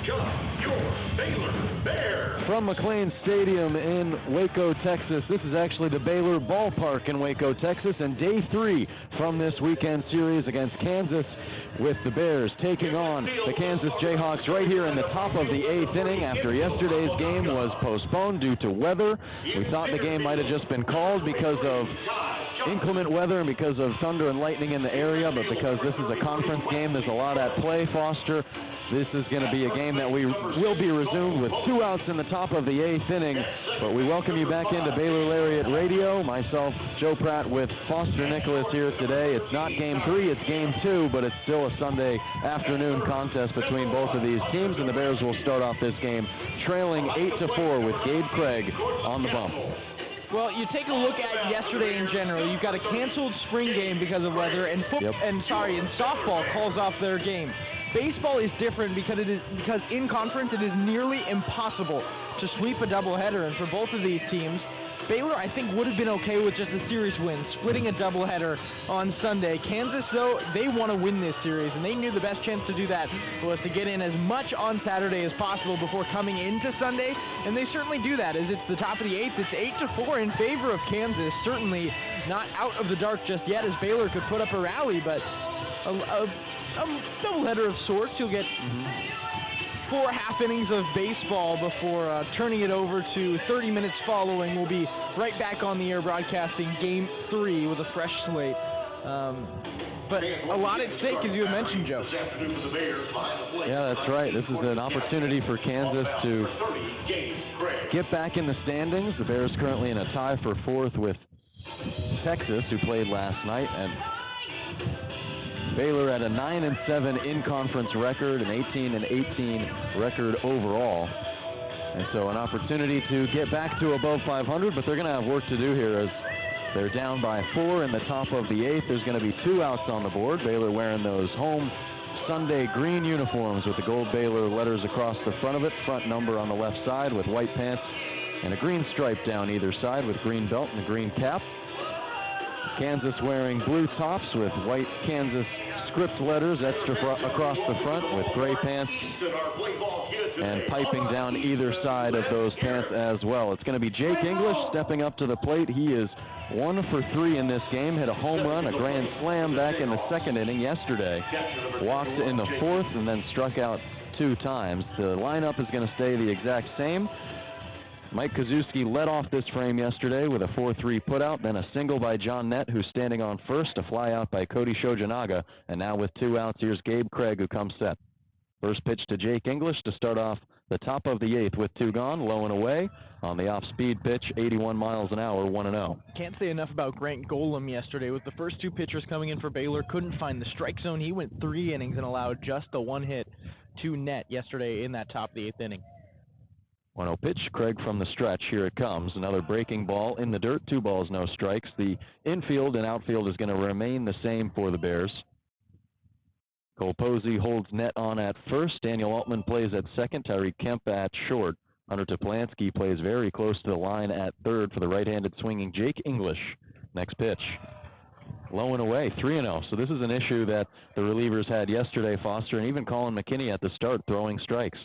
come your Baylor Bears. From McLean Stadium in Waco, Texas, this is actually the Baylor Ballpark in Waco, Texas, and day 3 from this weekend series against Kansas, with the Bears taking on the Kansas Jayhawks right here in the top of the 8th inning after yesterday's game was postponed due to weather. We thought the game might have just been called because of inclement weather and because of thunder and lightning in the area, but because this is a conference game, there's a lot at play, Foster. This is going to be a game that will be resumed with 2 outs in the top of the 8th inning. But we welcome you back into Baylor Lariat Radio. Myself, Joe Pratt, with Foster Nicholas here today. It's not Game 3, it's Game 2, but it's still a Sunday afternoon contest between both of these teams, and the Bears will start off this game trailing 8-4 with Gabe Craig on the bump. Well, you take a look at yesterday in general. You've got a canceled spring game because of weather, and softball calls off their game. Baseball is different because in conference it is nearly impossible to sweep a doubleheader, and for both of these teams, Baylor, I think, would have been okay with just a series win, splitting a doubleheader on Sunday. Kansas, though, they want to win this series, and they knew the best chance to do that was to get in as much on Saturday as possible before coming into Sunday, and they certainly do that, as it's the top of the 8th. It's 8-4 in favor of Kansas. Certainly not out of the dark just yet, as Baylor could put up a rally, but a doubleheader of sorts. You'll get 4 half innings of baseball before turning it over to 30 minutes following. We'll be right back on the air broadcasting Game 3 with a fresh slate. But a lot at stake, as you had mentioned, Joe. Yeah, that's right. This is an opportunity for Kansas to get back in the standings. The Bears currently in a tie for 4th with Texas, who played last night, and Baylor at a 9-7 in-conference record, an 18-18 record overall. And so an opportunity to get back to above 500, but they're going to have work to do here as they're down by 4 in the top of the 8th. There's going to be 2 outs on the board. Baylor wearing those home Sunday green uniforms with the gold Baylor letters across the front of it, front number on the left side with white pants and a green stripe down either side with green belt and a green cap. Kansas wearing blue tops with white Kansas script letters extra across the front with gray pants and piping down either side of those pants as well. It's going to be Jake English stepping up to the plate. He is 1 for 3 in this game, hit a home run, a grand slam back in the 2nd inning yesterday, walked in the 4th and then struck out 2 times. The lineup is going to stay the exact same. Mike Kozuski led off this frame yesterday with a 4-3 putout, then a single by John Nett, who's standing on first, a fly out by Cody Shojanaga, and now with 2 outs, here's Gabe Craig, who comes set. First pitch to Jake English to start off the top of the 8th with 2 gone, low and away. On the off-speed pitch, 81 miles an hour, 1-0. Can't say enough about Grant Golem yesterday. With the first 2 pitchers coming in for Baylor, couldn't find the strike zone. He went 3 innings and allowed just the 1 hit to Nett yesterday in that top of the 8th inning. 1-0 pitch, Craig from the stretch. Here it comes. Another breaking ball in the dirt. 2 balls, no strikes. The infield and outfield is going to remain the same for the Bears. Cole Posey holds Nett on at first. Daniel Altman plays at second. Tyreek Kemp at short. Hunter Toplansky plays very close to the line at third for the right-handed swinging Jake English. Next pitch. Low and away, 3-0. So this is an issue that the relievers had yesterday, Foster, and even Colin McKinney at the start throwing strikes.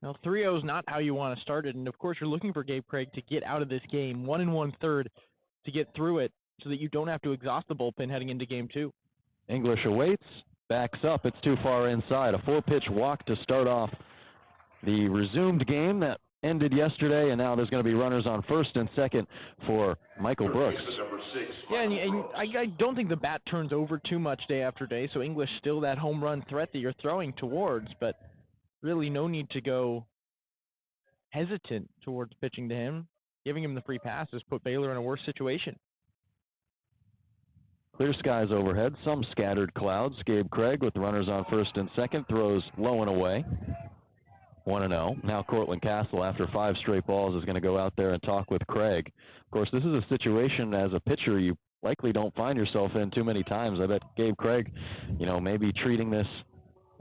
Now, 3-0 is not how you want to start it, and of course you're looking for Gabe Craig to get out of this game 1 1/3 to get through it so that you don't have to exhaust the bullpen heading into Game 2. English awaits, backs up, it's too far inside. A 4-pitch walk to start off the resumed game that ended yesterday, and now there's going to be runners on first and second for Michael Brooks. Yeah, and I don't think the bat turns over too much day after day, so English still that home run threat that you're throwing towards, but really no need to go hesitant towards pitching to him. Giving him the free pass has put Baylor in a worse situation. Clear skies overhead, some scattered clouds. Gabe Craig with the runners on first and second throws low and away. 1-0. Now Cortland Castle, after 5 straight balls, is going to go out there and talk with Craig. Of course, this is a situation as a pitcher you likely don't find yourself in too many times. I bet Gabe Craig, maybe treating this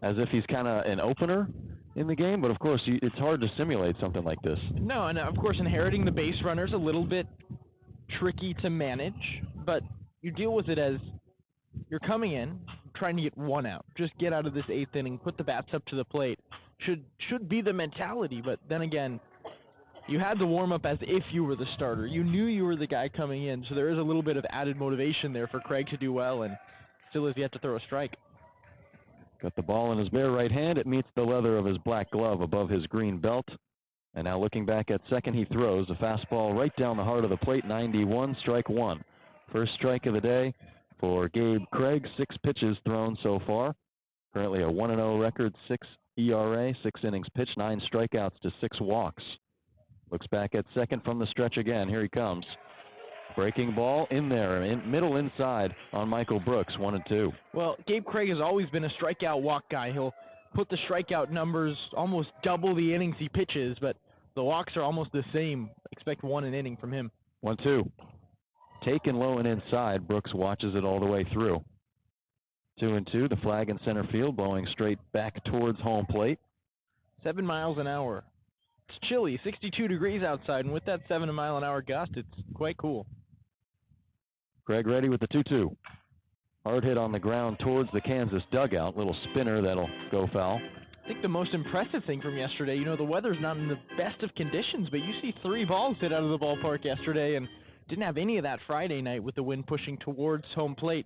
as if he's kind of an opener in the game, but of course it's hard to simulate something like this. No, and of course inheriting the base runner is a little bit tricky to manage, but you deal with it as you're coming in, trying to get 1 out. Just get out of this 8th inning, put the bats up to the plate, should be the mentality. But then again, you had to warm up as if you were the starter. You knew you were the guy coming in, so there is a little bit of added motivation there for Craig to do well, and still has yet to throw a strike. Got the ball in his bare right hand. It meets the leather of his black glove above his green belt. And now looking back at second, he throws a fastball right down the heart of the plate, 91, strike one. First strike of the day for Gabe Craig, 6 pitches thrown so far. Currently a 1-0 record, 6 ERA, 6 innings pitched, 9 strikeouts to 6 walks. Looks back at second from the stretch again. Here he comes. Breaking ball in there, middle inside on Michael Brooks, 1-2. Well, Gabe Craig has always been a strikeout walk guy. He'll put the strikeout numbers almost double the innings he pitches, but the walks are almost the same. Expect 1 an inning from him. 1-2. Taken low and inside. Brooks watches it all the way through. 2-2. The flag in center field, blowing straight back towards home plate. 7 miles an hour. It's chilly, 62 degrees outside, and with that 7-mile-an-hour gust, it's quite cool. Craig ready with the 2-2. Hard hit on the ground towards the Kansas dugout. Little spinner that'll go foul. I think the most impressive thing from yesterday, the weather's not in the best of conditions, but you see 3 balls hit out of the ballpark yesterday, and didn't have any of that Friday night with the wind pushing towards home plate.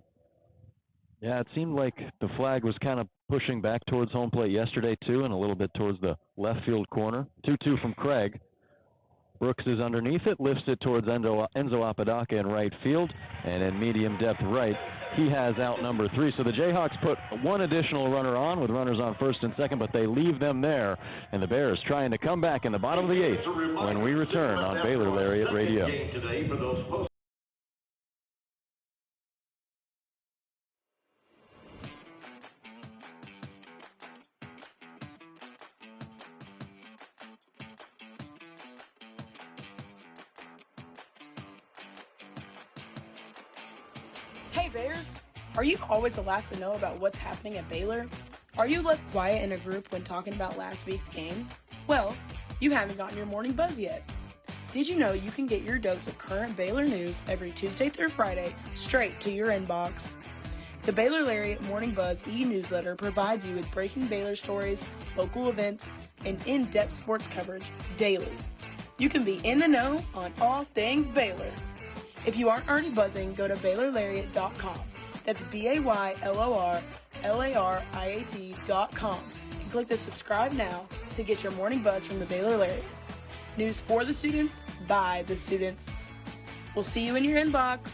Yeah, it seemed like the flag was kind of pushing back towards home plate yesterday, too, and a little bit towards the left field corner. 2-2 from Craig. Brooks is underneath it, lifts it towards Enzo Apodaca in right field, and in medium depth right, he has out number 3. So the Jayhawks put 1 additional runner on with runners on first and second, but they leave them there, and the Bears trying to come back in the bottom of the 8th when we return on Baylor Lariat Radio. Hey Bears, are you always the last to know about what's happening at Baylor? Are you left quiet in a group when talking about last week's game? Well, you haven't gotten your morning buzz yet. Did you know you can get your dose of current Baylor news every Tuesday through Friday straight to your inbox? The Baylor Lariat Morning Buzz e-newsletter provides you with breaking Baylor stories, local events, and in-depth sports coverage daily. You can be in the know on all things Baylor. If you aren't already buzzing, go to BaylorLariat.com. That's BaylorLariat.com and click the subscribe now to get your morning buzz from the Baylor Lariat. News for the students, by the students. We'll see you in your inbox.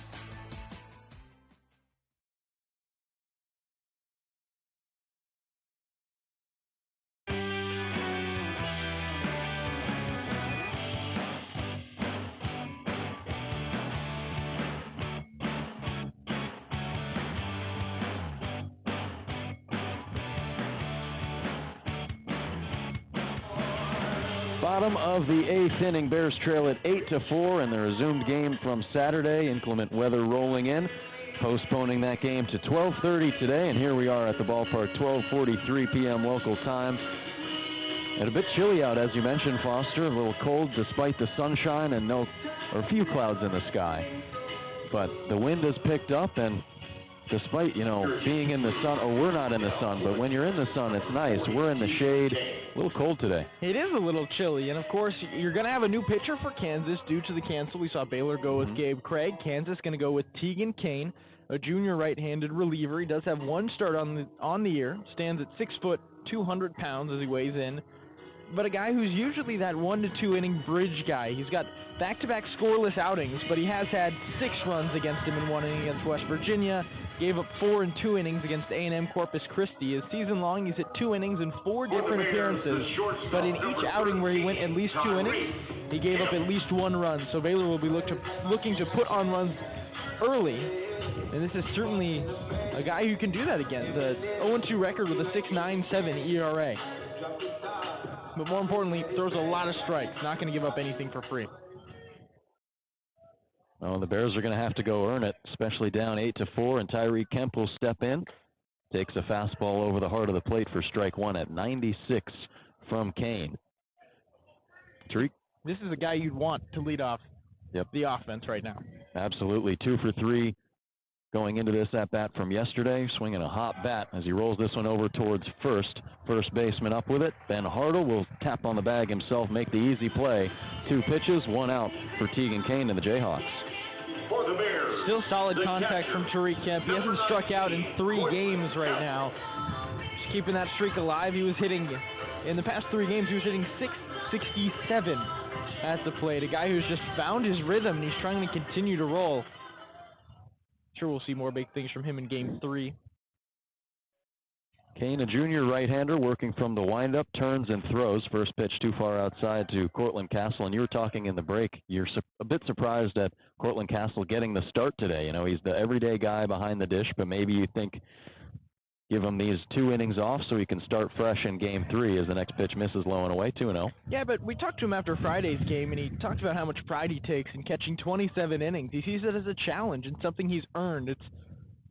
Bottom of the 8th inning, Bears trail at 8-4 in the resumed game from Saturday. Inclement weather rolling in, postponing that game to 12:30 today, and here we are at the ballpark, 12:43 p.m. local time. And a bit chilly out, as you mentioned, Foster. A little cold despite the sunshine and a few clouds in the sky. But the wind has picked up, and despite, being in the sun, or we're not in the sun, but when you're in the sun, it's nice. We're in the shade. A little cold today. It is a little chilly, and of course, you're going to have a new pitcher for Kansas due to the cancel. We saw Baylor go with Gabe Craig. Kansas going to go with Tegan Kane, a junior right-handed reliever. He does have 1 start on the year, stands at 6 foot, 200 pounds as he weighs in, but a guy who's usually that 1 to 2 inning bridge guy. He's got back-to-back scoreless outings, but he has had 6 runs against him in 1 inning against West Virginia. Gave up 4 in 2 innings against A&M Corpus Christi. His season long, he's hit 2 innings in 4 different appearances, but in each outing where he went at least 2 innings, he gave up at least 1 run. So Baylor will be looking to put on runs early, and this is certainly a guy who can do that again. The 0-2 record with a 6.97 ERA. But more importantly, throws a lot of strikes, not going to give up anything for free. Oh, the Bears are going to have to go earn it, especially down 8-4, and Tyreek Kemp will step in. Takes a fastball over the heart of the plate for strike 1 at 96 from Kane. Tyreek? This is a guy you'd want to lead off the offense right now. Absolutely. 2 for 3 going into this at-bat from yesterday, swinging a hot bat as he rolls this one over towards first. First baseman up with it. Ben Hartle will tap on the bag himself, make the easy play. 2 pitches, 1 out for Tegan Kane and the Jayhawks. For the Bears. Still solid contact from Tariq Kemp. He hasn't struck out in 3 games right now. Just keeping that streak alive. He was hitting, in the past 3 games, he was hitting .667 at the plate. A guy who's just found his rhythm, and he's trying to continue to roll. Sure, we'll see more big things from him in Game 3. Kane, a junior right-hander, working from the windup, turns and throws. First pitch too far outside to Cortland Castle. And you were talking in the break, you're a bit surprised at Cortland Castle getting the start today. You know, he's the everyday guy behind the dish, but maybe you think give him these 2 innings off so he can start fresh in Game 3 as the next pitch misses low and away, 2-0. Yeah, but we talked to him after Friday's game, and he talked about how much pride he takes in catching 27 innings. He sees it as a challenge and something he's earned. It's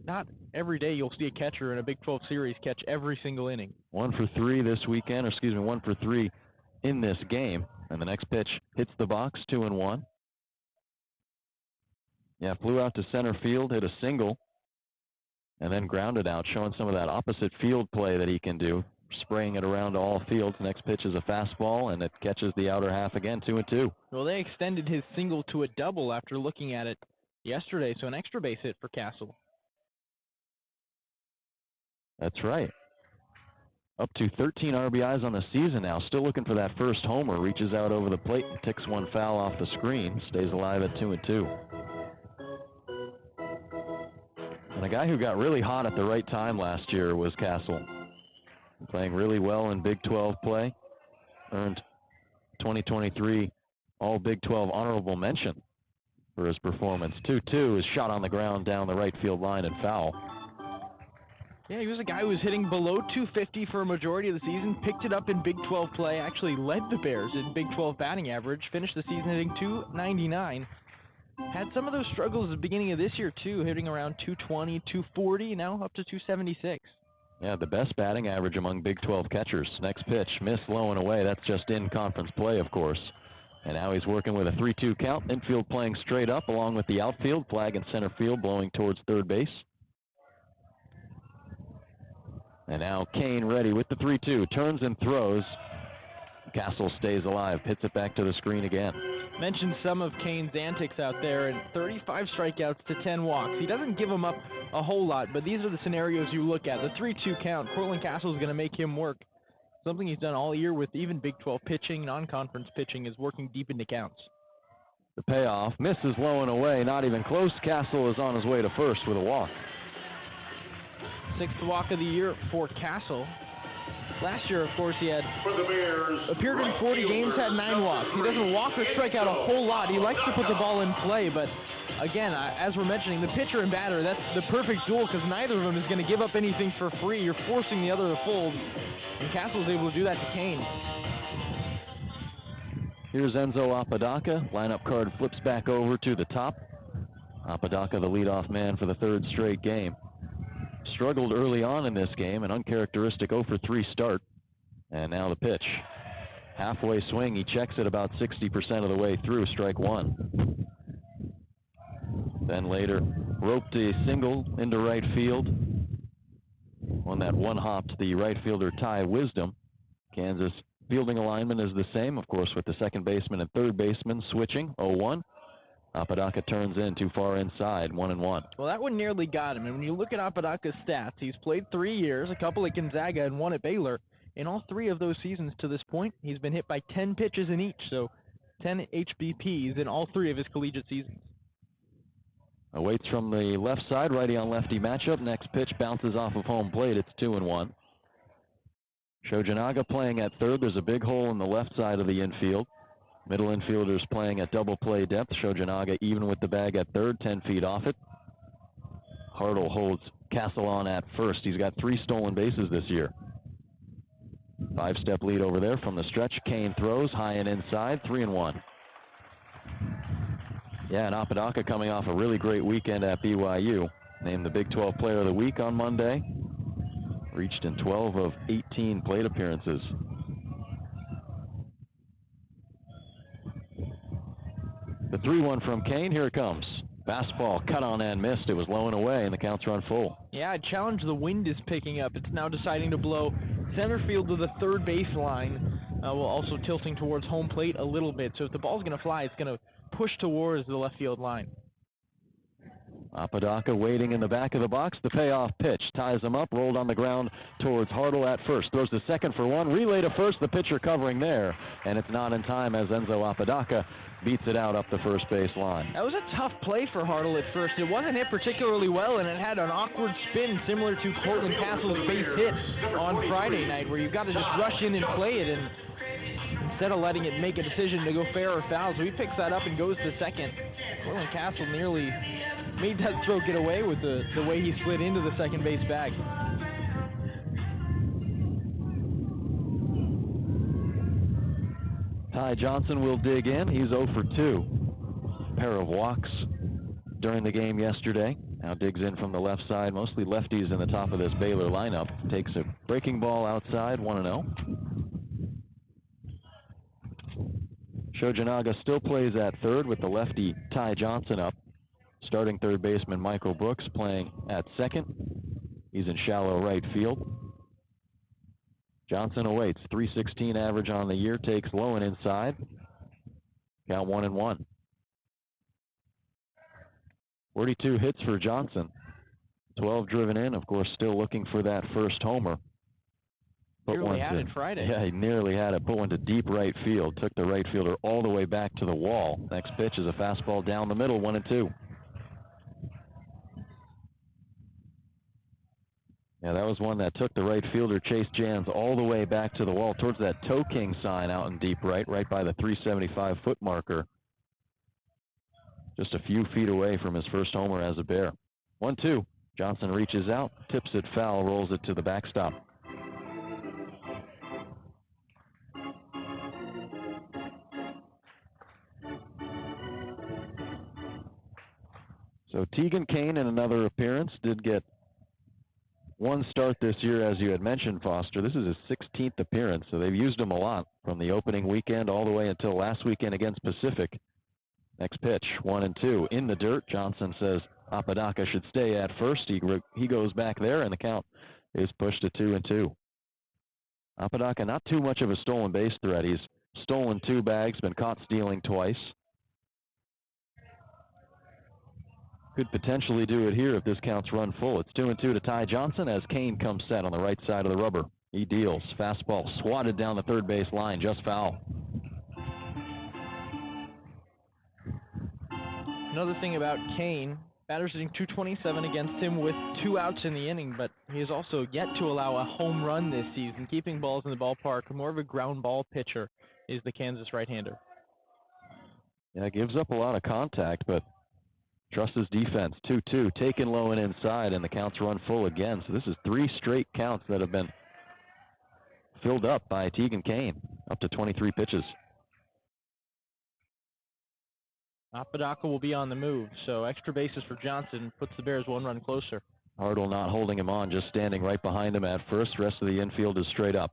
not every day you'll see a catcher in a Big 12 series catch every single inning. 1 for 3 this weekend, 1 for 3 in this game. And the next pitch hits the box, 2-1. Yeah, flew out to center field, hit a single, and then grounded out, showing some of that opposite field play that he can do, spraying it around all fields. Next pitch is a fastball, and it catches the outer half again, 2-2. Well, they extended his single to a double after looking at it yesterday, so an extra base hit for Castle. That's right. Up to 13 RBIs on the season now. Still looking for that first homer. Reaches out over the plate and ticks one foul off the screen. Stays alive at 2-2. And a guy who got really hot at the right time last year was Castle. Playing really well in Big 12 play. Earned 2023 All Big 12 honorable mention for his performance. 2-2 is shot on the ground down the right field line and foul. Yeah, he was a guy who was hitting below 250 for a majority of the season, picked it up in Big 12 play, actually led the Bears in Big 12 batting average, finished the season hitting .299. Had some of those struggles at the beginning of this year, too, hitting around 220, 240, now up to 276. Yeah, the best batting average among Big 12 catchers. Next pitch, missed low and away. That's just in conference play, of course. And now he's working with a 3-2 count. Infield playing straight up along with the outfield. Flag in center field blowing towards third base. And now Kane ready with the 3-2. Turns and throws. Castle stays alive. Hits it back to the screen again. Mentioned some of Kane's antics out there, and 35 strikeouts to 10 walks. He doesn't give them up a whole lot, but these are the scenarios you look at. The 3-2 count, Cortland Castle is going to make him work. Something he's done all year with even Big 12 pitching, non-conference pitching, is working deep into counts. The payoff misses low and away, not even close. Castle is on his way to first with a walk. 6th walk of the year for Castle. Last year, of course, he had appeared in 40 games, had 9 walks. He doesn't walk or strike out a whole lot. He likes to put the ball in play, but again, as we're mentioning, the pitcher and batter, that's the perfect duel because neither of them is going to give up anything for free. You're forcing the other to fold, and Castle's able to do that to Kane. Here's Enzo Apodaca. Lineup card flips back over to the top. Apodaca, the leadoff man for the 3rd straight game. Struggled early on in this game, an uncharacteristic 0-for-3 start. And now the pitch. Halfway swing, he checks it about 60% of the way through, strike 1. Then later, roped a single into right field. On that one hopped the right fielder Ty Wisdom. Kansas fielding alignment is the same, of course, with the second baseman and third baseman switching, 0-1. Apodaca turns in too far inside, 1-1. Well, that one nearly got him. And when you look at Apodaca's stats, he's played 3 years, a couple at Gonzaga and 1 at Baylor. In all 3 of those seasons to this point, he's been hit by 10 pitches in each, so 10 HBPs in all 3 of his collegiate seasons. Awaits from the left side, righty on lefty matchup. Next pitch bounces off of home plate. It's 2-1. Shojanaga playing at third. There's a big hole in the left side of the infield. Middle infielders playing at double play depth. Shojanaga even with the bag at third, 10 feet off it. Hartle holds Castle on at first. He's got 3 stolen bases this year. 5-step lead over there from the stretch. Kane throws high and inside, 3-1. Yeah, and Apodaca coming off a really great weekend at BYU. Named the Big 12 Player of the Week on Monday. Reached in 12 of 18 plate appearances. The 3-1 from Kane, here it comes. Fastball cut on and missed. It was low and away, and the count's run full. Yeah, challenge. The wind is picking up. It's now deciding to blow center field to the third base line, while also tilting towards home plate a little bit. So if the ball's going to fly, it's going to push towards the left field line. Apodaca waiting in the back of the box. The payoff pitch ties him up, rolled on the ground towards Hartle at first. Throws the second for one, relay to first, the pitcher covering there, and it's not in time as Enzo Apodaca beats it out up the first base line. That was a tough play for Hartle at first. It wasn't hit particularly well, and it had an awkward spin similar to Cortland Castle's base hit on Friday night, where you've got to just rush in and play it, and instead of letting it make a decision to go fair or foul. So he picks that up and goes to second. Cortland Castle nearly made that throw get away with the way he slid into the second base bag. Ty Johnson will dig in. He's 0 for 2. Pair of walks during the game yesterday. Now digs in from the left side. Mostly lefties in the top of this Baylor lineup. Takes a breaking ball outside, 1-0. Shojanaga still plays at third with the lefty Ty Johnson up. Starting third baseman Michael Brooks playing at second. He's in shallow right field. Johnson awaits. .316 average on the year. Takes low and inside. Count 1-1. 42 hits for Johnson. 12 driven in. Of course, still looking for that first homer. Nearly had it Friday. Yeah, he nearly had it. Put one to deep right field. Took the right fielder all the way back to the wall. Next pitch is a fastball down the middle, 1-2. Yeah, that was one that took the right fielder, Chase Jans, all the way back to the wall towards that Toe King sign out in deep right by the 375-foot marker. Just a few feet away from his first homer as a Bear. 1-2. Johnson reaches out, tips it foul, rolls it to the backstop. So Tegan Kane in another appearance did get one start this year, as you had mentioned, Foster. This is his 16th appearance, so they've used him a lot from the opening weekend all the way until last weekend against Pacific. Next pitch, 1-2. In the dirt, Johnson says Apodaca should stay at first. He goes back there, and the count is pushed to 2-2. Apodaca, not too much of a stolen base threat. He's stolen 2 bags, been caught stealing twice. Could potentially do it here if this count's run full. It's 2-2 to Ty Johnson as Kane comes set on the right side of the rubber. He deals. Fastball swatted down the third base line, just foul. Another thing about Kane, batters hitting .227 against him with 2 outs in the inning, but he has also yet to allow a home run this season. Keeping balls in the ballpark, more of a ground ball pitcher is the Kansas right-hander. Yeah, gives up a lot of contact, but trusts his defense. 2-2, taken low and inside, and the count's run full again. So this is 3 straight counts that have been filled up by Tegan Kane, up to 23 pitches. Apodaca will be on the move, so extra bases for Johnson puts the Bears 1 run closer. Hartle not holding him on, just standing right behind him at first. Rest of the infield is straight up.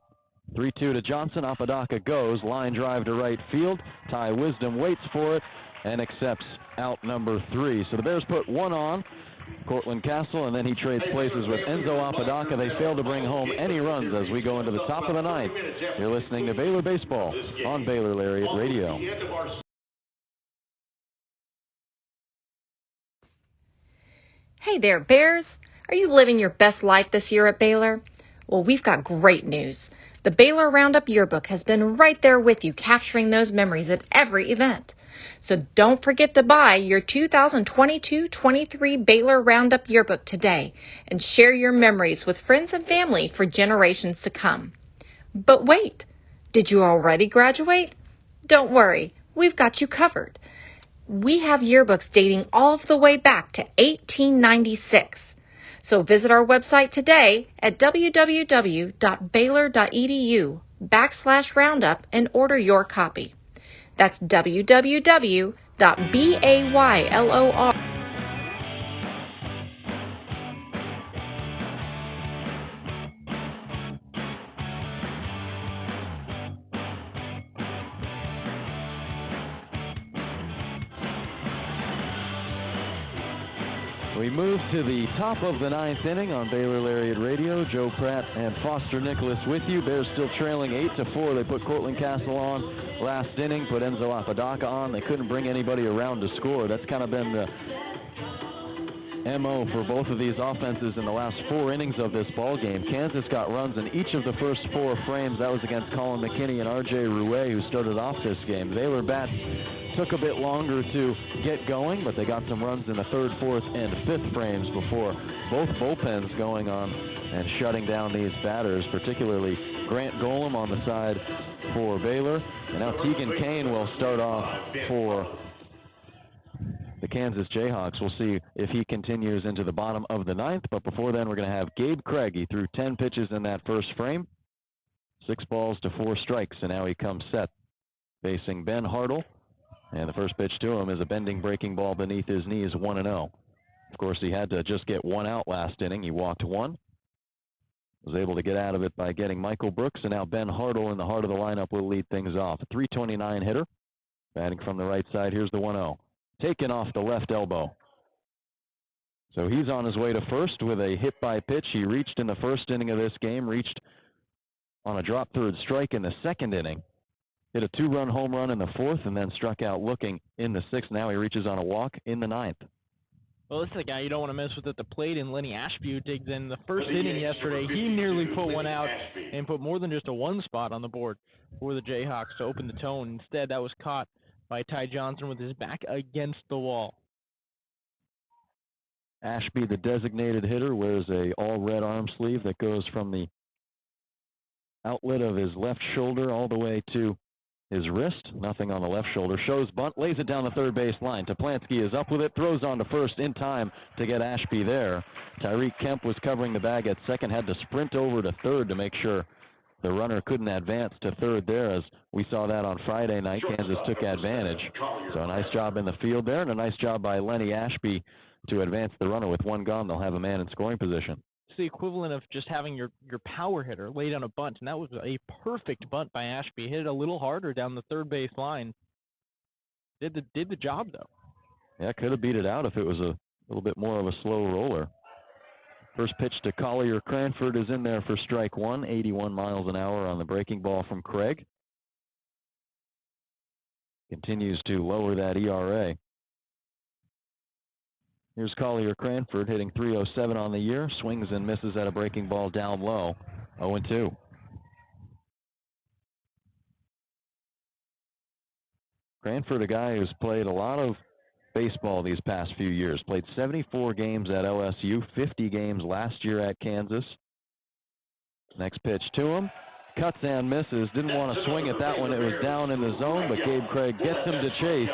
3-2 to Johnson. Apodaca goes. Line drive to right field. Ty Wisdom waits for it and accepts out number 3. So the Bears put 1 on Cortland Castle, and then he trades places with Enzo Apodaca. They fail to bring home any runs as we go into the top of the 9th. You're listening to Baylor Baseball on Baylor Lariat Radio. Hey there, Bears. Are you living your best life this year at Baylor? Well, we've got great news. The Baylor Roundup Yearbook has been right there with you, capturing those memories at every event. So don't forget to buy your 2022-23 Baylor Roundup Yearbook today and share your memories with friends and family for generations to come. But wait, did you already graduate? Don't worry, we've got you covered. We have yearbooks dating all the way back to 1896. So visit our website today at www.baylor.edu/roundup and order your copy. That's www.baylor. We move to the top of the ninth inning on Baylor Lariat Radio. Joe Pratt and Foster Nicholas with you. Bears still trailing 8-4. They put Cortland Castle on last inning, put Enzo Apodaca on. They couldn't bring anybody around to score. That's kind of been the MO for both of these offenses in the last 4 innings of this ball game. Kansas got runs in each of the first 4 frames. That was against Colin McKinney and R.J. Rouet, who started off this game. Baylor bats took a bit longer to get going, but they got some runs in the 3rd, 4th, and 5th frames before both bullpens going on and shutting down these batters, particularly Grant Golem on the side for Baylor. And now Tegan Kane will start off for the Kansas Jayhawks. We'll see if he continues into the bottom of the 9th, but before then we're going to have Gabe Craig. He threw 10 pitches in that first frame, 6 balls to 4 strikes, and now he comes set facing Ben Hartle. And the first pitch to him is a bending breaking ball beneath his knees, 1-0. Of course, he had to just get 1 out last inning. He walked 1. Was able to get out of it by getting Michael Brooks, and now Ben Hartle in the heart of the lineup will lead things off. A 329 hitter, batting from the right side. Here's the 1-0. Taken off the left elbow. So he's on his way to first with a hit by pitch. He reached in the first inning of this game, reached on a drop third strike in the second inning. Hit a 2-run home run in the 4th and then struck out looking in the 6th. Now he reaches on a walk in the 9th. Well, this is a guy you don't want to mess with at the plate, and Lenny Ashby, who digs in the first inning yesterday. He nearly put one out and put more than just a 1 spot on the board for the Jayhawks to open the tone. Instead, that was caught by Ty Johnson with his back against the wall. Ashby, the designated hitter, wears a all-red arm sleeve that goes from the outlet of his left shoulder all the way to his wrist. Nothing on the left shoulder. Shows bunt, lays it down the third base line. Toplansky is up with it, throws on to first in time to get Ashby there. Tyreek Kemp was covering the bag at second, had to sprint over to third to make sure the runner couldn't advance to third there. As we saw that on Friday night, Kansas took advantage. So a nice job in the field there, and a nice job by Lenny Ashby to advance the runner. With 1 gone, they'll have a man in scoring position. It's the equivalent of just having your power hitter lay down a bunt, and that was a perfect bunt by Ashby. Hit it a little harder down the third base line. Did the job, though. Yeah, could have beat it out if it was a little bit more of a slow roller. First pitch to Collier Cranford is in there for strike 1, 81 miles an hour on the breaking ball from Craig. Continues to lower that ERA. Here's Collier Cranford hitting .307 on the year. Swings and misses at a breaking ball down low. 0-2. Cranford, a guy who's played a lot of baseball these past few years. Played 74 games at LSU, 50 games last year at Kansas. Next pitch to him. Cuts and misses. Didn't want to swing at that one. It was down in the zone, but Gabe Craig gets him to chase.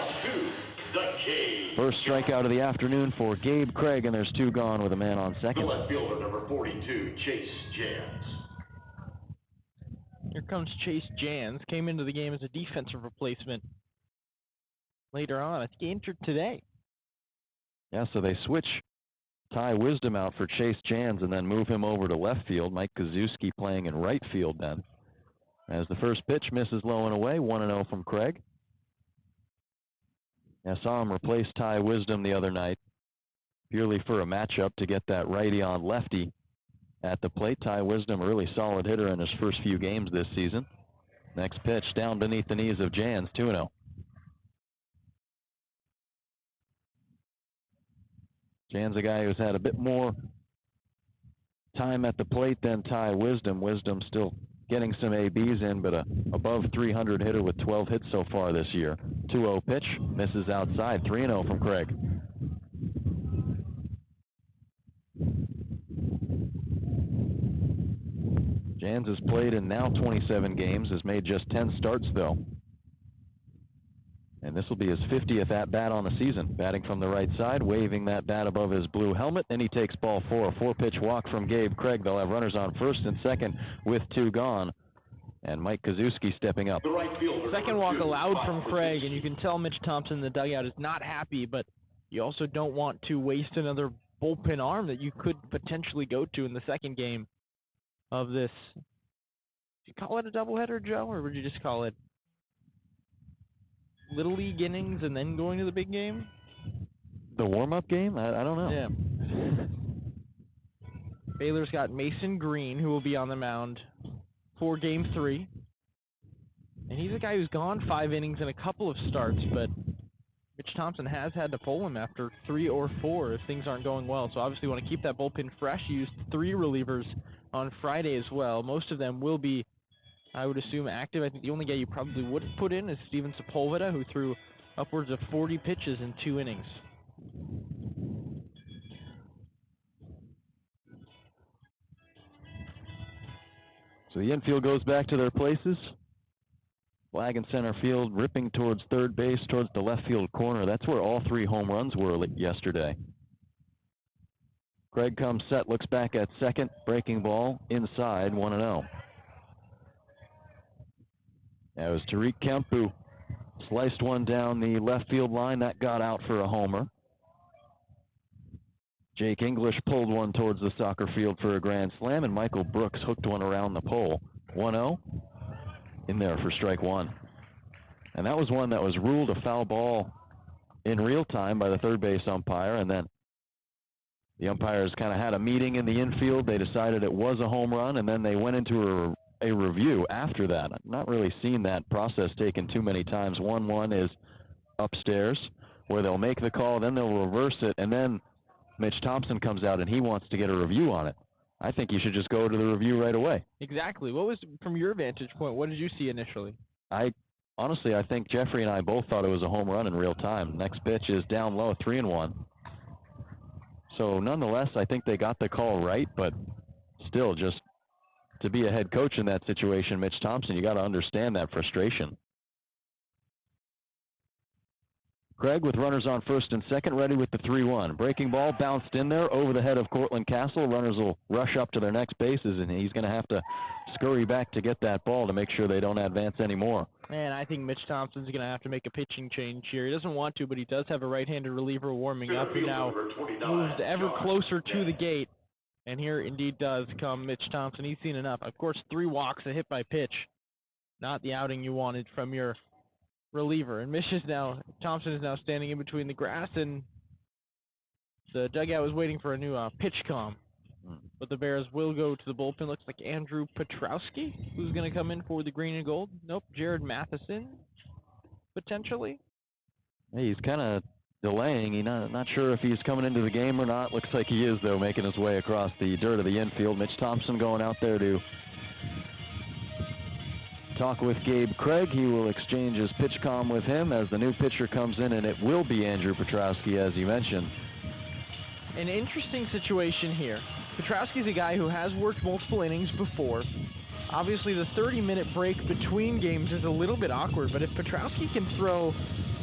First strikeout of the afternoon for Gabe Craig, and there's 2 gone with a man on second. The left fielder, number 42, Chase Jans. Here comes Chase Jans. Came into the game as a defensive replacement later on. I think he entered today. Yeah, so they switch Ty Wisdom out for Chase Jans and then move him over to left field. Mike Kazuski playing in right field then. As the first pitch misses low and away, 1-0 from Craig. I saw him replace Ty Wisdom the other night, purely for a matchup to get that righty on lefty at the plate. Ty Wisdom, a really solid hitter in his first few games this season. Next pitch down beneath the knees of Jans, 2-0. Jans, a guy who's had a bit more time at the plate than Ty Wisdom. Wisdom still getting some ABs in, but a above 300 hitter with 12 hits so far this year. 2-0 pitch, misses outside. 3-0 from Craig. Jans has played in now 27 games, has made just 10 starts though. And this will be his 50th at-bat on the season. Batting from the right side, waving that bat above his blue helmet, and he takes ball 4. A 4-pitch walk from Gabe Craig. They'll have runners on first and second with 2 gone. And Mike Kazuski stepping up. Second walk allowed from Craig, and you can tell Mitch Thompson in the dugout is not happy, but you also don't want to waste another bullpen arm that you could potentially go to in the second game of this. Did you call it a doubleheader, Joe, or would you just call it Little League innings and then going to the big game? The warm-up game? I don't know. Yeah. Baylor's got Mason Green, who will be on the mound for Game 3. And he's a guy who's gone 5 innings in a couple of starts, but Mitch Thompson has had to pull him after 3 or 4 if things aren't going well. So obviously want to keep that bullpen fresh. Used 3 relievers on Friday as well. Most of them will be, I would assume, active. I think the only guy you probably wouldn't put in is Steven Sepulveda, who threw upwards of 40 pitches in 2 innings. So the infield goes back to their places. Flag in center field, ripping towards third base, towards the left field corner. That's where all 3 home runs were yesterday. Craig comes set, looks back at second, breaking ball, inside, 1-0. That was Tariq Kemp who sliced one down the left field line. That got out for a homer. Jake English pulled one towards the soccer field for a grand slam, and Michael Brooks hooked one around the pole. 1-0 in there for strike 1. And that was one that was ruled a foul ball in real time by the third base umpire, and then the umpires kind of had a meeting in the infield. They decided it was a home run, and then they went into a review after that. I've not really seen that process taken too many times. 1-1 is upstairs, where they'll make the call, then they'll reverse it, and then Mitch Thompson comes out and he wants to get a review on it. I think you should just go to the review right away. Exactly. What was, from your vantage point, what did you see initially? Honestly, I think Jeffrey and I both thought it was a home run in real time. Next pitch is down low, 3-1. So nonetheless, I think they got the call right, but still, just to be a head coach in that situation, Mitch Thompson, you got to understand that frustration. Craig with runners on first and second, ready with the 3-1. Breaking ball bounced in there over the head of Cortland Castle. Runners will rush up to their next bases, and he's going to have to scurry back to get that ball to make sure they don't advance anymore. Man, I think Mitch Thompson's going to have to make a pitching change here. He doesn't want to, but he does have a right-handed reliever warming up, who now moves ever closer to the gate. And here indeed does come Mitch Thompson. He's seen enough. Of course, 3 walks, a hit by pitch. Not the outing you wanted from your reliever. And Thompson is now standing in between the grass, and the dugout was waiting for a new pitch comm. But the Bears will go to the bullpen. Looks like Andrew Petrowski, who's going to come in for the green and gold. Nope, Jared Matheson, potentially. Hey, he's kind of delaying. He's not sure if he's coming into the game or not. Looks like he is, though, making his way across the dirt of the infield. Mitch Thompson going out there to talk with Gabe Craig. He will exchange his pitch comm with him as the new pitcher comes in, and it will be Andrew Petrowski, as you mentioned. An interesting situation here. Petrowski's a guy who has worked multiple innings before. Obviously, the 30-minute break between games is a little bit awkward, but if Petrowski can throw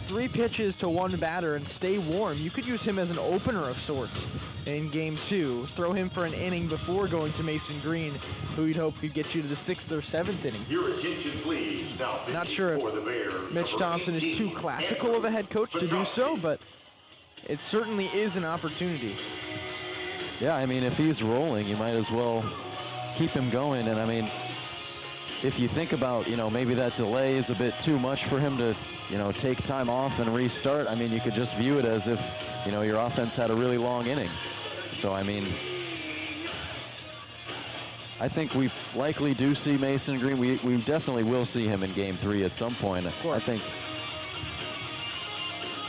3 pitches to 1 batter and stay warm, you could use him as an opener of sorts in Game 2. Throw him for an inning before going to Mason Green, who you'd hope could get you to the 6th or 7th inning. Your attention, please. Now, not sure if Mitch Thompson is too classical of a head coach to do so, but it certainly is an opportunity. Yeah, I mean, if he's rolling, you might as well keep him going. And, I mean, if you think about, maybe that delay is a bit too much for him to, take time off and restart, I mean, you could just view it as if, your offense had a really long inning. So, I mean, I think we likely do see Mason Green. We definitely will see him in Game 3 at some point. I think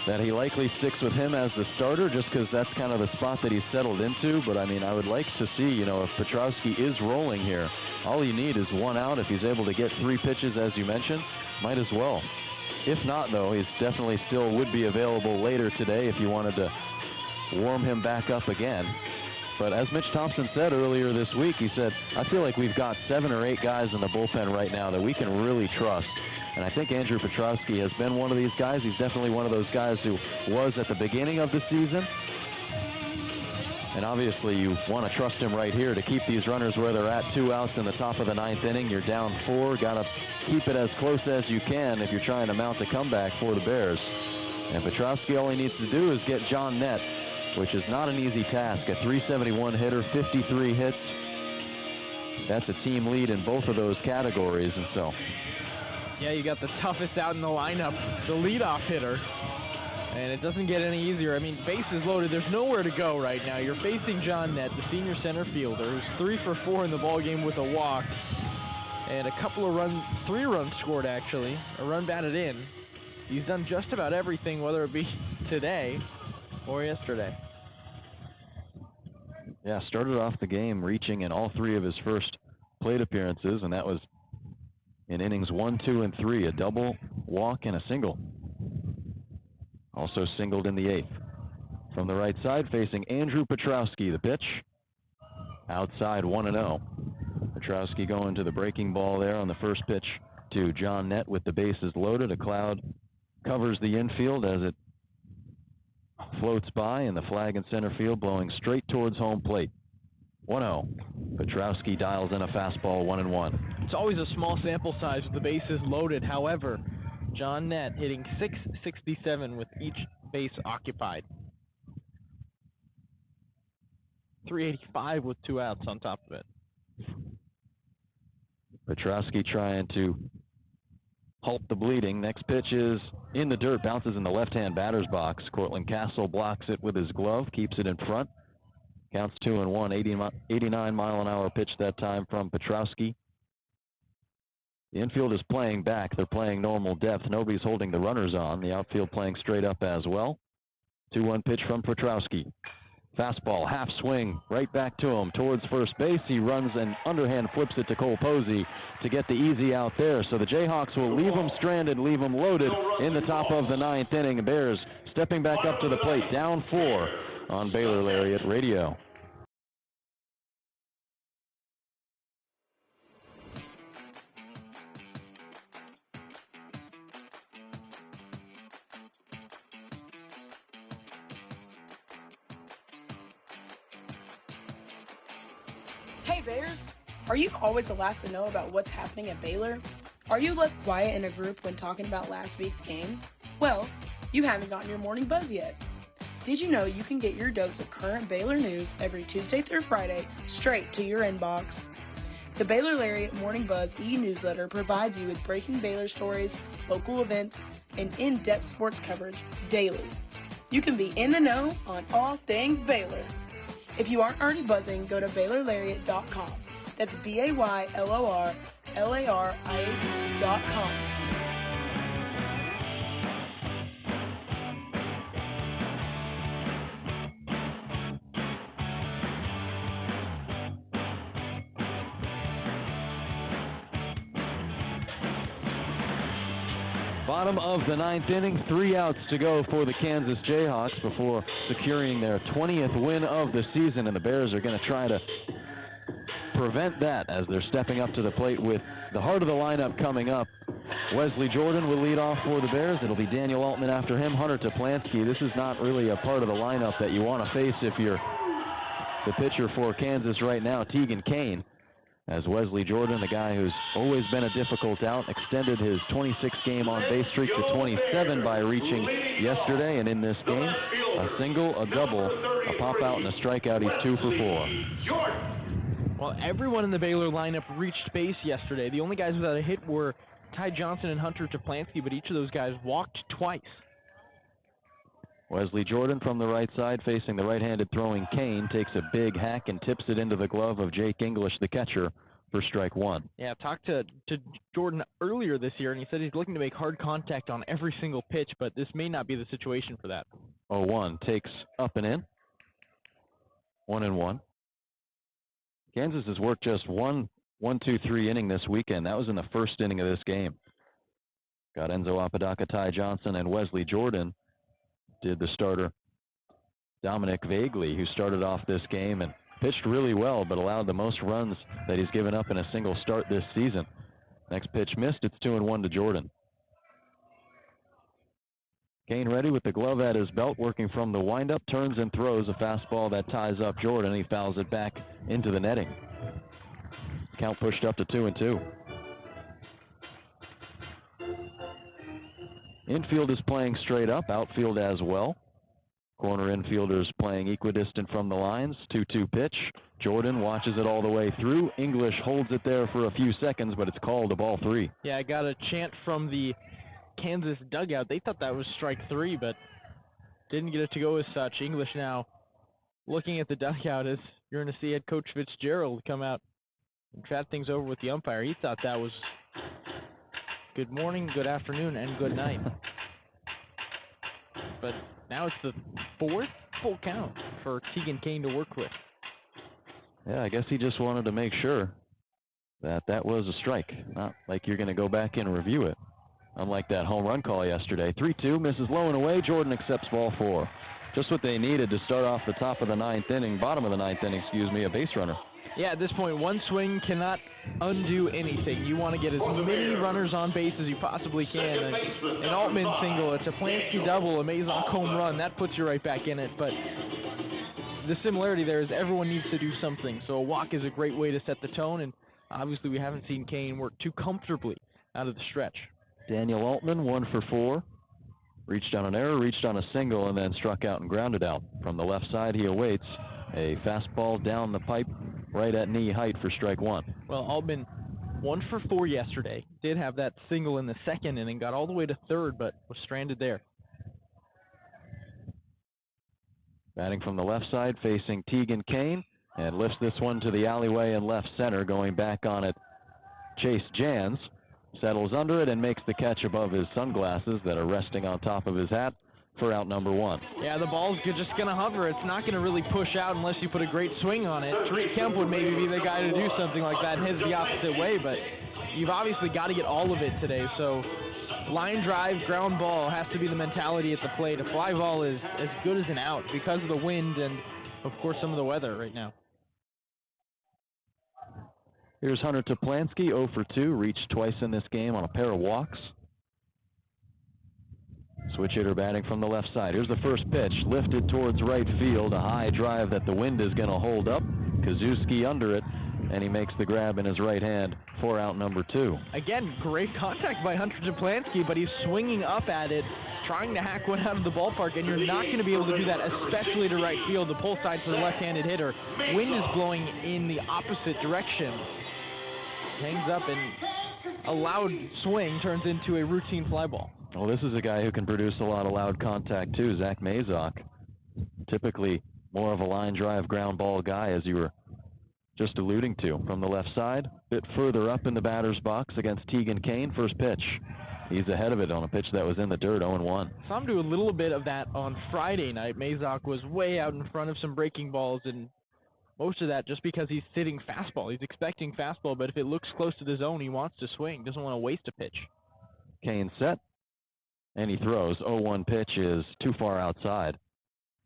that he likely sticks with him as the starter just because that's kind of the spot that he's settled into. But, I mean, I would like to see, if Petrowski is rolling here, all you need is 1 out. If he's able to get 3 pitches, as you mentioned, might as well. If not, though, he's definitely still would be available later today if you wanted to warm him back up again. But as Mitch Thompson said earlier this week, he said, I feel like we've got 7 or 8 guys in the bullpen right now that we can really trust. And I think Andrew Petrowski has been one of these guys. He's definitely one of those guys who was at the beginning of the season. And obviously you want to trust him right here to keep these runners where they're at. 2 outs in the top of the 9th inning. You're down 4. Got to keep it as close as you can if you're trying to mount a comeback for the Bears. And Petrowski, all he needs to do is get John Nett, which is not an easy task. A .371 hitter, 53 hits. That's a team lead in both of those categories. And so... yeah, you got the toughest out in the lineup, the leadoff hitter. And it doesn't get any easier. I mean, bases loaded. There's nowhere to go right now. You're facing John Nett, the senior center fielder, who's 3 for 4 in the ballgame with a walk. And a couple of runs, 3 runs scored actually, a run batted in. He's done just about everything, whether it be today or yesterday. Yeah, started off the game reaching in all 3 of his first plate appearances, and that was in innings 1, 2, and 3, a double, walk, and a single. Also singled in the 8th. From the right side, facing Andrew Petrowski, the pitch. Outside 1-0. Petrowski going to the breaking ball there on the first pitch to John Nett with the bases loaded. A cloud covers the infield as it floats by, and the flag in center field blowing straight towards home plate. 1-0. Petrowski dials in a fastball, 1-1. It's always a small sample size with the bases loaded. However, John Nett hitting .667 with each base occupied. .385 with 2 outs on top of it. Petrowski trying to halt the bleeding. Next pitch is in the dirt, bounces in the left-hand batter's box. Cortland Castle blocks it with his glove, keeps it in front. Counts 2-1, 89-mile-an-hour pitch that time from Petrowski. The infield is playing back. They're playing normal depth. Nobody's holding the runners on. The outfield playing straight up as well. 2-1 pitch from Petrowski. Fastball, half swing, right back to him towards first base. He runs and underhand flips it to Cole Posey to get the easy out there. So the Jayhawks will leave him stranded, leave him loaded in the top of the 9th inning. Bears stepping back up to the plate, down 4 on Baylor Lariat Radio. Hey Bears! Are you always the last to know about what's happening at Baylor? Are you left quiet in a group when talking about last week's game? Well, you haven't gotten your morning buzz yet. Did you know you can get your dose of current Baylor news every Tuesday through Friday straight to your inbox? The Baylor Lariat Morning Buzz e-newsletter provides you with breaking Baylor stories, local events, and in-depth sports coverage daily. You can be in the know on all things Baylor. If you aren't already buzzing, go to BaylorLariat.com. That's BaylorLariat.com. Bottom of the 9th inning, 3 outs to go for the Kansas Jayhawks before securing their 20th win of the season, and the Bears are going to try to prevent that as they're stepping up to the plate with the heart of the lineup coming up. Wesley Jordan will lead off for the Bears. It'll be Daniel Altman after him, Hunter Toplansky. This is not really a part of the lineup that you want to face if you're the pitcher for Kansas right now, Tegan Kane. As Wesley Jordan, the guy who's always been a difficult out, extended his 26-game on-base streak to 27 by reaching yesterday, and in this game, a single, a double, a pop-out, and a strikeout. He's 2 for 4. Well, everyone in the Baylor lineup reached base yesterday. The only guys without a hit were Ty Johnson and Hunter Toplansky, but each of those guys walked twice. Wesley Jordan from the right side facing the right-handed throwing Kane takes a big hack and tips it into the glove of Jake English, the catcher, for strike 1. Yeah, I've talked to Jordan earlier this year, and he said he's looking to make hard contact on every single pitch, but this may not be the situation for that. 0-1 takes up and in. 1-1. Kansas has worked just 1-2-3 inning this weekend. That was in the first inning of this game. Got Enzo Apodaca, Ty Johnson, and Wesley Jordan. Did the starter Dominic Vagley, who started off this game and pitched really well, but allowed the most runs that he's given up in a single start this season. Next pitch missed. It's 2-1 to Jordan. Kane ready with the glove at his belt, working from the windup, turns and throws a fastball that ties up Jordan. He fouls it back into the netting. Count pushed up to 2-2. Infield is playing straight up, outfield as well. Corner infielders playing equidistant from the lines. 2-2 pitch. Jordan watches it all the way through. English holds it there for a few seconds, but it's called a ball 3. Yeah, I got a chant from the Kansas dugout. They thought that was strike 3, but didn't get it to go as such. English now looking at the dugout as you're going to see head coach Fitzgerald come out and chat things over with the umpire. He thought that was good morning, good afternoon, and good night. But now it's the 4th full count for Tegan Kane to work with. Yeah, I guess he just wanted to make sure that was a strike. Not like you're going to go back and review it. Unlike that home run call yesterday. 3-2, misses low and away. Jordan accepts ball 4. Just what they needed to start off the top of the bottom of the ninth inning, a base runner. Yeah, at this point, one swing cannot undo anything. You want to get as many runners on base as you possibly can. An Altman single, it's a Plansky double, a Mazak home run. That puts you right back in it. But the similarity there is everyone needs to do something. So a walk is a great way to set the tone, and obviously we haven't seen Kane work too comfortably out of the stretch. Daniel Altman, 1 for 4. Reached on an error, reached on a single, and then struck out and grounded out. From the left side, he awaits a fastball down the pipe right at knee height for strike 1. Well, Altman 1 for 4 yesterday. Did have that single in the second inning, got all the way to third, but was stranded there. Batting from the left side, facing Tegan Kane, and lifts this one to the alleyway in left center. Going back on it, Chase Jans settles under it and makes the catch above his sunglasses that are resting on top of his hat for out number 1. Yeah, the ball's just going to hover. It's not going to really push out unless you put a great swing on it. Tariq Kemp would maybe be the guy to do something like that and head the opposite way, but you've obviously got to get all of it today. So line drive, ground ball has to be the mentality at the plate. A fly ball is as good as an out because of the wind and, of course, some of the weather right now. Here's Hunter Toplansky, 0 for 2, reached twice in this game on a pair of walks. Switch hitter batting from the left side. Here's the first pitch, lifted towards right field, a high drive that the wind is going to hold up. Kazuski under it, and he makes the grab in his right hand for out number 2. Again, great contact by Hunter Toplansky, but he's swinging up at it, trying to hack one out of the ballpark, and you're not going to be able to do that, especially to right field. The pull side for the left-handed hitter. Wind is blowing in the opposite direction. Hangs up, and a loud swing turns into a routine fly ball. Well, this is a guy who can produce a lot of loud contact, too, Zach Mazak. Typically more of a line drive ground ball guy, as you were just alluding to. From the left side, a bit further up in the batter's box against Tegan Kane. First pitch. He's ahead of it on a pitch that was in the dirt, 0-1. Saw him do a little bit of that on Friday night. Mazak was way out in front of some breaking balls, and most of that just because he's sitting fastball. He's expecting fastball, but if it looks close to the zone, he wants to swing. Doesn't want to waste a pitch. Kane set, and he throws. 0-1 pitch is too far outside.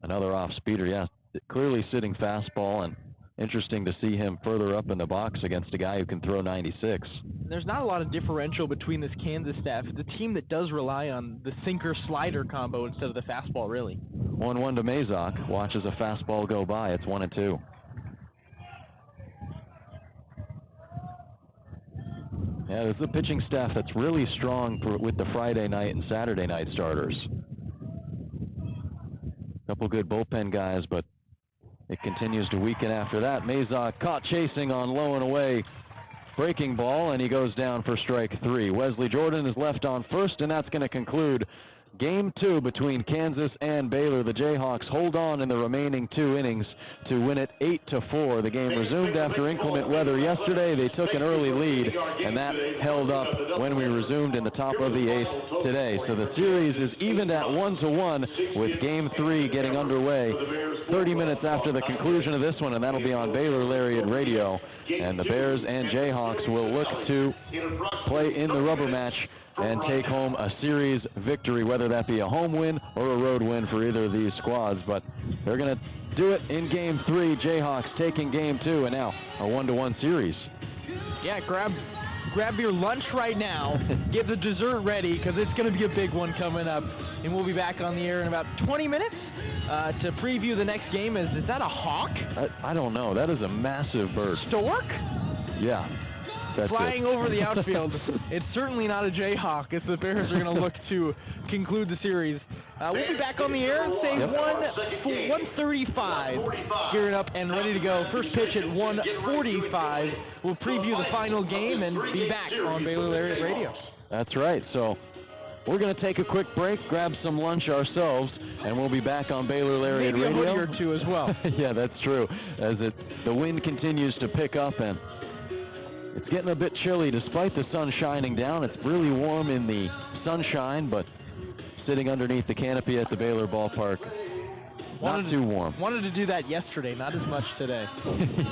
Another off-speeder, yeah. Clearly sitting fastball, and interesting to see him further up in the box against a guy who can throw 96. There's not a lot of differential between this Kansas staff. It's a team that does rely on the sinker-slider combo instead of the fastball, really. 1-1 to Mazak. Watches a fastball go by. It's 1-2. Yeah, this is a pitching staff that's really strong with the Friday night and Saturday night starters. A couple good bullpen guys, but it continues to weaken after that. Mazak caught chasing on low and away breaking ball, and he goes down for strike 3. Wesley Jordan is left on first, and that's going to conclude Game 2 between Kansas and Baylor. The Jayhawks hold on in the remaining 2 innings to win it 8-4. The game resumed after inclement weather yesterday. They took an early lead, and that held up when we resumed in the top of the 8th today. So the series is evened at 1-1 with Game 3 getting underway 30 minutes after the conclusion of this one, and that'll be on Baylor Lariat Radio. And the Bears and Jayhawks will look to play in the rubber match and take home a series victory, whether that be a home win or a road win for either of these squads. But they're going to do it in Game 3. Jayhawks taking Game 2, and now a 1-1 series. Yeah, grab your lunch right now. Get the dessert ready, because it's going to be a big one coming up. And we'll be back on the air in about 20 minutes to preview the next game. Is that a hawk? I don't know. That is a massive bird. Stork? Yeah. Flying over the outfield. It's certainly not a Jayhawk as the Bears are going to look to conclude the series. We'll be back on the air at, say, 1:35, gearing up and ready to go. First pitch at 1:45. We'll preview the final game and be back on Baylor Lariat Radio. That's right. So we're going to take a quick break, grab some lunch ourselves, and we'll be back on Baylor Lariat Radio. Maybe a hoodie or two as well. Yeah, that's true. As the wind continues to pick up, and it's getting a bit chilly despite the sun shining down. It's really warm in the sunshine, but sitting underneath the canopy at the Baylor Ballpark, not too warm. Wanted to do that yesterday, not as much today.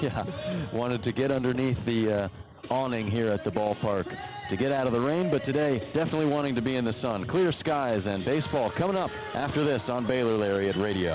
Yeah, wanted to get underneath the awning here at the ballpark to get out of the rain, but today definitely wanting to be in the sun. Clear skies and baseball coming up after this on Baylor Lariat Radio.